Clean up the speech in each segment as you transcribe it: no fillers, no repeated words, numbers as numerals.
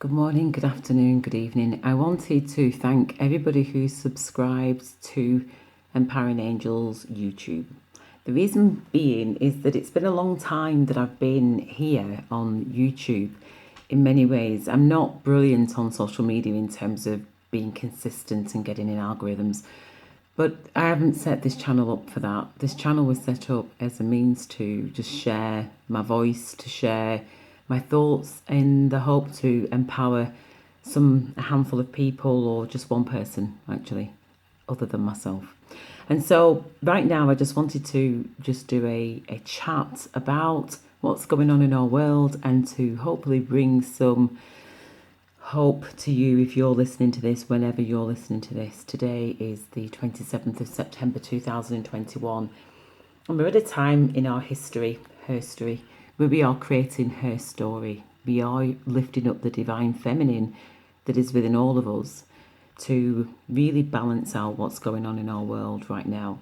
Good morning, good afternoon, good evening. I wanted to thank everybody who subscribed to Empowering Angels YouTube. The reason being is that it's been a long time that I've been here on YouTube in many ways. I'm not brilliant on social media in terms of being consistent and getting in algorithms, but I haven't set this channel up for that. This channel was set up as a means to just share my voice, to share my thoughts in the hope to empower a handful of people or just one person actually, other than myself. And so right now I just wanted to just do a chat about what's going on in our world and to hopefully bring some hope to you if you're listening to this, whenever you're listening to this. Today is the 27th of September 2021, and we're at a time in our history, where we are creating her story. We are lifting up the divine feminine that is within all of us to really balance out what's going on in our world right now.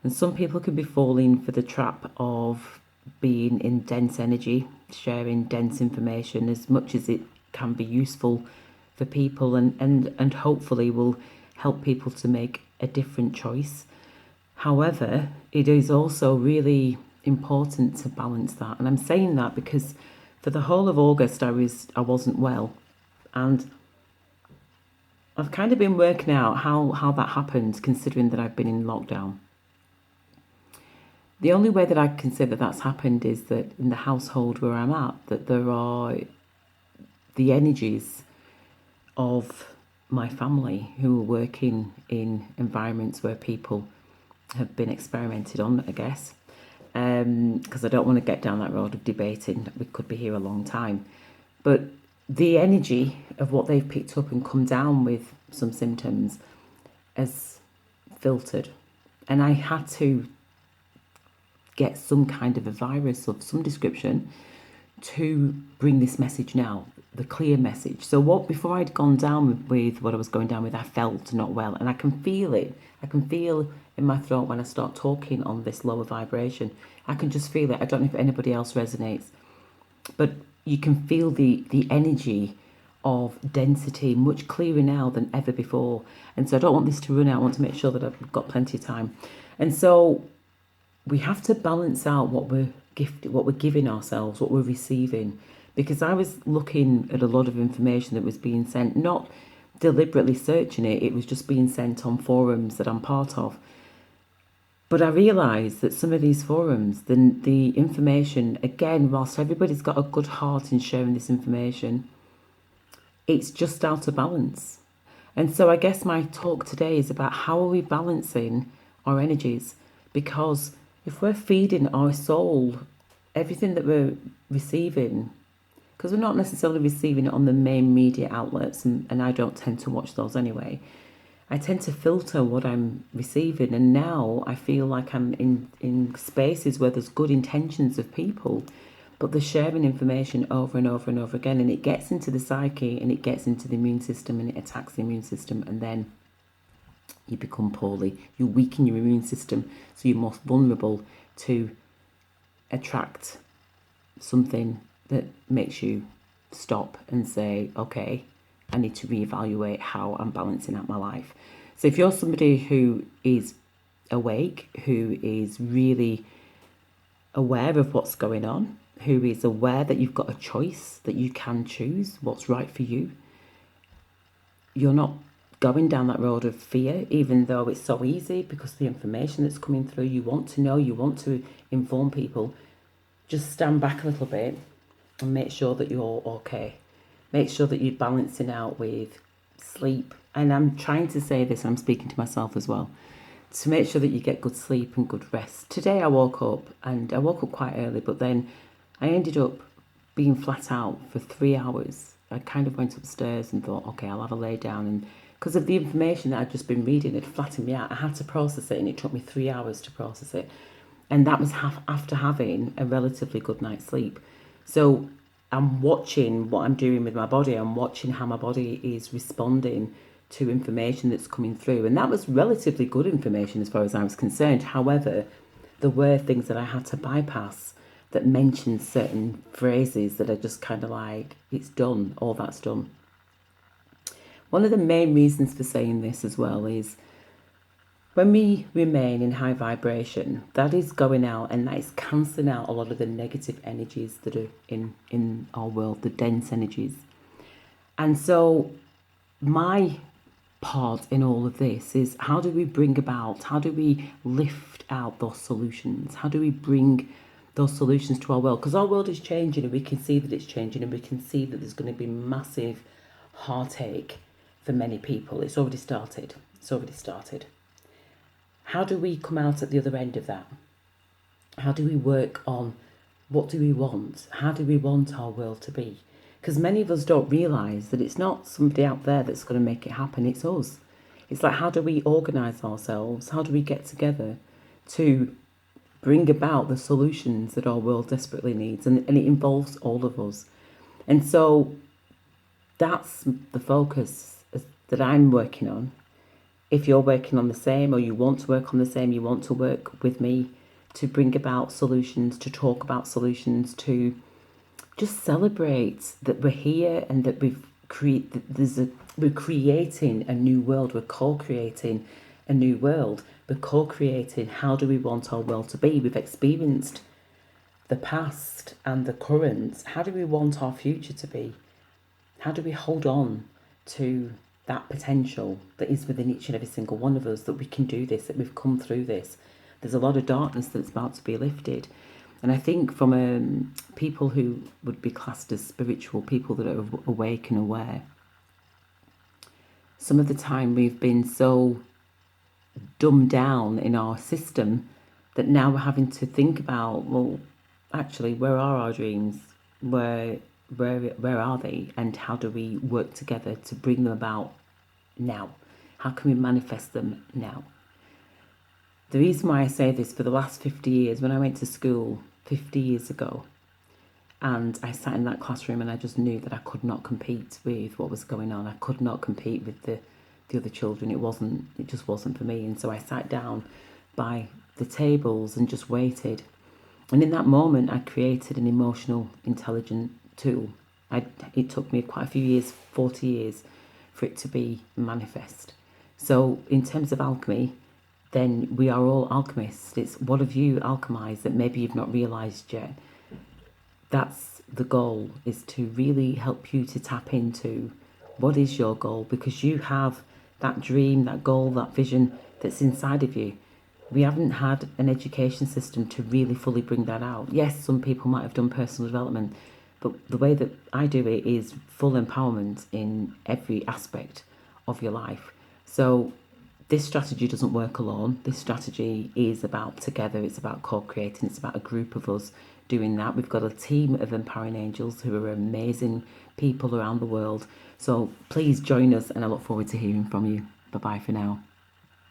And some people could be falling for the trap of being in dense energy, sharing dense information as much as it can be useful for people and hopefully will help people to make a different choice. However, it is also really important to balance that. And I'm saying that because for the whole of August I wasn't well, and I've kind of been working out how that happened, considering that I've been in lockdown. The only way that I can say that that's happened is that in the household where I'm at, that there are the energies of my family who are working in environments where people have been experimented on, I guess, because I don't want to get down that road of debating. We could be here a long time. But the energy of what they've picked up and come down with some symptoms has filtered. And I had to get some kind of a virus of some description to bring this message now, the clear message. So before I'd gone down with what I was going down with, I felt not well, and I can feel it. I can feel in my throat when I start talking on this lower vibration. I can just feel it. I don't know if anybody else resonates, but you can feel the energy of density much clearer now than ever before. And so I don't want this to run out. I want to make sure that I've got plenty of time. And so we have to balance out what we're giving ourselves, what we're receiving. Because I was looking at a lot of information that was being sent, not deliberately searching it, it was just being sent on forums that I'm part of. But I realised that some of these forums, the information, again, whilst everybody's got a good heart in sharing this information, it's just out of balance. And so I guess my talk today is about how are we balancing our energies? Because if we're feeding our soul everything that we're receiving, because we're not necessarily receiving it on the main media outlets, and I don't tend to watch those anyway, I tend to filter what I'm receiving. And now I feel like I'm in spaces where there's good intentions of people, but they're sharing information over and over and over again, and it gets into the psyche and it gets into the immune system and it attacks the immune system, and then you become poorly. You weaken your immune system, so you're most vulnerable to attract something that makes you stop and say, okay, I need to reevaluate how I'm balancing out my life. So if you're somebody who is awake, who is really aware of what's going on, who is aware that you've got a choice, that you can choose what's right for you, you're not going down that road of fear, even though it's so easy because the information that's coming through, you want to know, you want to inform people. Just stand back a little bit and make sure that you're okay. Make sure that you're balancing out with sleep. And I'm trying to say this, I'm speaking to myself as well, to make sure that you get good sleep and good rest. Today I woke up quite early, but then I ended up being flat out for 3 hours. I kind of went upstairs and thought, okay, I'll have a lay down. And because of the information that I'd just been reading, it flattened me out. I had to process it, and it took me 3 hours to process it. And that was after having a relatively good night's sleep. So I'm watching what I'm doing with my body. I'm watching how my body is responding to information that's coming through. And that was relatively good information as far as I was concerned. However, there were things that I had to bypass that mentions certain phrases that are just kind of like, it's done, all that's done. One of the main reasons for saying this as well is when we remain in high vibration, that is going out and that is cancelling out a lot of the negative energies that are in our world, the dense energies. And so my part in all of this is, how do we bring about, how do we lift out those solutions? How do we bring those solutions to our world? Because our world is changing and we can see that it's changing, and we can see that there's going to be massive heartache for many people. It's already started. How do we come out at the other end of that? How do we work on what do we want? How do we want our world to be? Because many of us don't realise that it's not somebody out there that's going to make it happen, it's us. It's like, how do we organise ourselves? How do we get together to bring about the solutions that our world desperately needs? And it involves all of us. And so that's the focus that I'm working on. If you're working on the same, or you want to work on the same, you want to work with me to bring about solutions, to talk about solutions, to just celebrate that we're here and that we're creating a new world. We're co-creating a new world. We're co-creating, how do we want our world to be? We've experienced the past and the current. How do we want our future to be? How do we hold on to that potential that is within each and every single one of us, that we can do this, that we've come through this? There's a lot of darkness that's about to be lifted. And I think from people who would be classed as spiritual, people that are awake and aware, some of the time we've been so dumbed down in our system that now we're having to think about, well, actually, where are our dreams? Where are they? And how do we work together to bring them about now? How can we manifest them now? The reason why I say this, for the last 50 years, when I went to school 50 years ago, and I sat in that classroom and I just knew that I could not compete with what was going on. I could not compete with the other children. It just wasn't for me. And so I sat down by the tables and just waited. And in that moment, I created an emotional intelligent tool. It took me quite a few years, 40 years, for it to be manifest. So in terms of alchemy, then we are all alchemists. It's what have you alchemized that maybe you've not realized yet. That's the goal, is to really help you to tap into what is your goal, because you have that dream, that goal, that vision that's inside of you. We haven't had an education system to really fully bring that out. Yes, some people might have done personal development, but the way that I do it is full empowerment in every aspect of your life. So this strategy doesn't work alone. This strategy is about together. It's about co-creating. It's about a group of us doing that. We've got a team of empowering angels who are amazing people around the world. So please join us, and I look forward to hearing from you. Bye-bye for now.